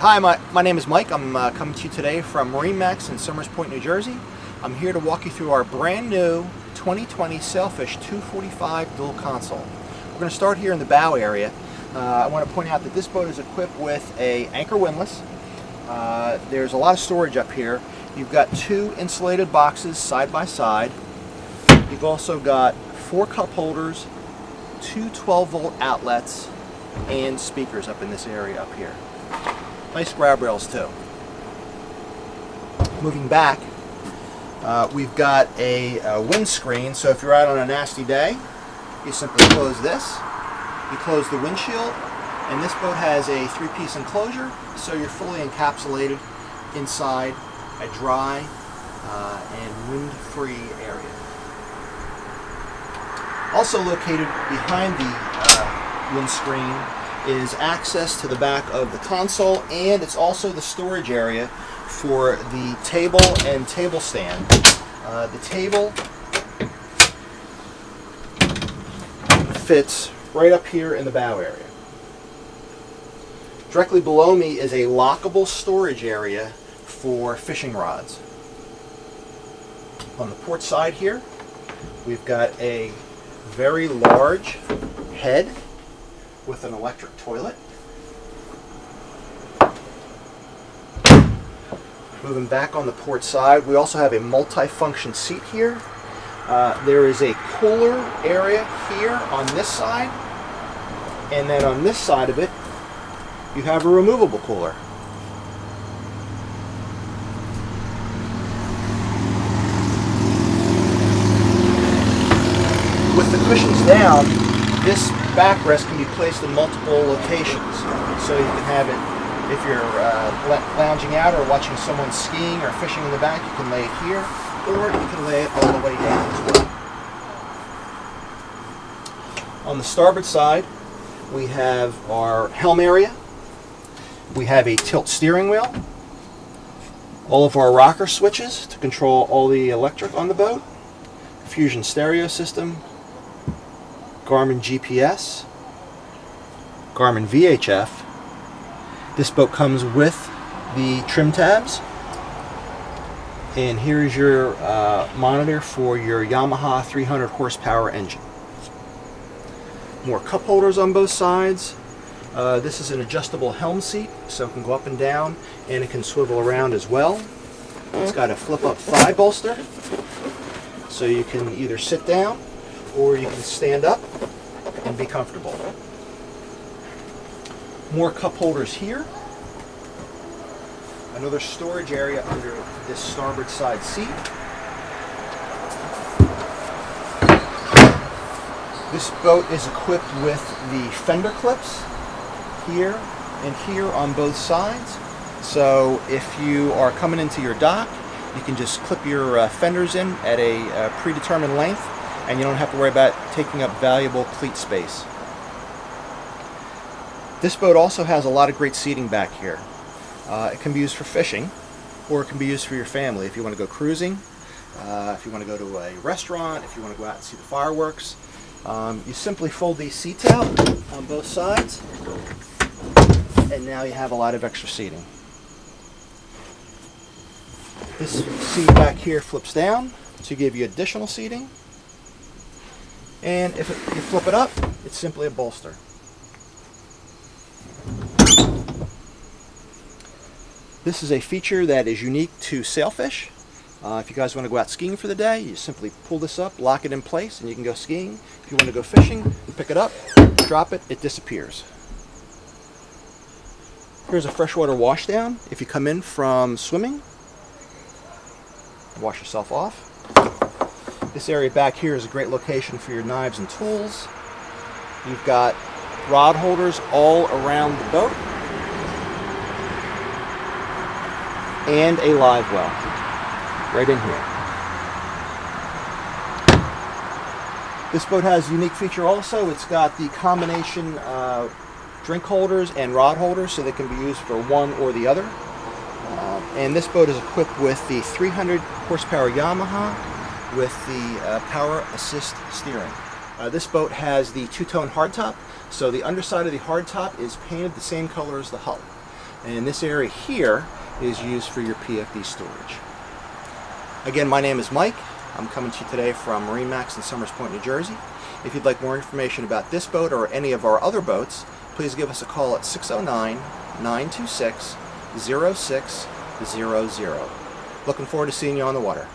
Hi, my name is Mike. I'm coming to you today from MarineMax in Somers Point, New Jersey. I'm here to walk you through our brand new 2020 Sailfish 245 dual console. We're going to start here in the bow area. I want to point out that this boat is equipped with a anchor windlass. There's a lot of storage up here. You've got two insulated boxes side by side. You've also got 4 cup holders, 2 12-volt outlets, and speakers up in this area up here. Nice grab rails too. Moving back, we've got a windscreen, so if you're out on a nasty day, you simply close this, you close the windshield, and this boat has a 3-piece enclosure, so you're fully encapsulated inside a dry and wind-free area. Also located behind the windscreen is access to the back of the console, and it's also the storage area for the table and table stand. The table fits right up here in the bow area. Directly below me is a lockable storage area for fishing rods. On the port side here, we've got a very large head with an electric toilet. Moving back on the port side, we also have a multi-function seat here. There is a cooler area here on this side, and then on this side of it, you have a removable cooler. With the cushions down, this backrest can be placed in multiple locations. So you can have it, if you're lounging out or watching someone skiing or fishing in the back, you can lay it here, or you can lay it all the way down as well. On the starboard side, we have our helm area. We have a tilt steering wheel, all of our rocker switches to control all the electric on the boat, fusion stereo system, Garmin GPS, Garmin VHF. This boat comes with the trim tabs, and here's your monitor for your Yamaha 300 horsepower engine. More cup holders on both sides. This is an adjustable helm seat, so it can go up and down, and it can swivel around as well. It's got a flip-up thigh bolster, so you can either sit down or you can stand up and be comfortable. More cup holders here. Another storage area under this starboard side seat. This boat is equipped with the fender clips here and here on both sides. So if you are coming into your dock, you can just clip your fenders in at a predetermined length, and you don't have to worry about taking up valuable cleat space. This boat also has a lot of great seating back here. It can be used for fishing, or it can be used for your family if you want to go cruising, if you want to go to a restaurant, if you want to go out and see the fireworks. You simply fold these seats out on both sides, and now you have a lot of extra seating. This seat back here flips down to give you additional seating. And if you flip it up, it's simply a bolster. This is a feature that is unique to Sailfish. If you guys want to go out skiing for the day, you simply pull this up, lock it in place, and you can go skiing. If you want to go fishing, you pick it up, drop it, it disappears. Here's a freshwater washdown. If you come in from swimming, wash yourself off. This area back here is a great location for your knives and tools. You've got rod holders all around the boat, and a live well right in here. This boat has a unique feature also. It's got the combination drink holders and rod holders, so they can be used for one or the other. And this boat is equipped with the 300 horsepower Yamaha with the power assist steering. This boat has the two-tone hardtop, so the underside of the hardtop is painted the same color as the hull. And this area here is used for your PFD storage. Again, my name is Mike. I'm coming to you today from MarineMax in Somers Point, New Jersey. If you'd like more information about this boat or any of our other boats, please give us a call at 609-926-0600. Looking forward to seeing you on the water.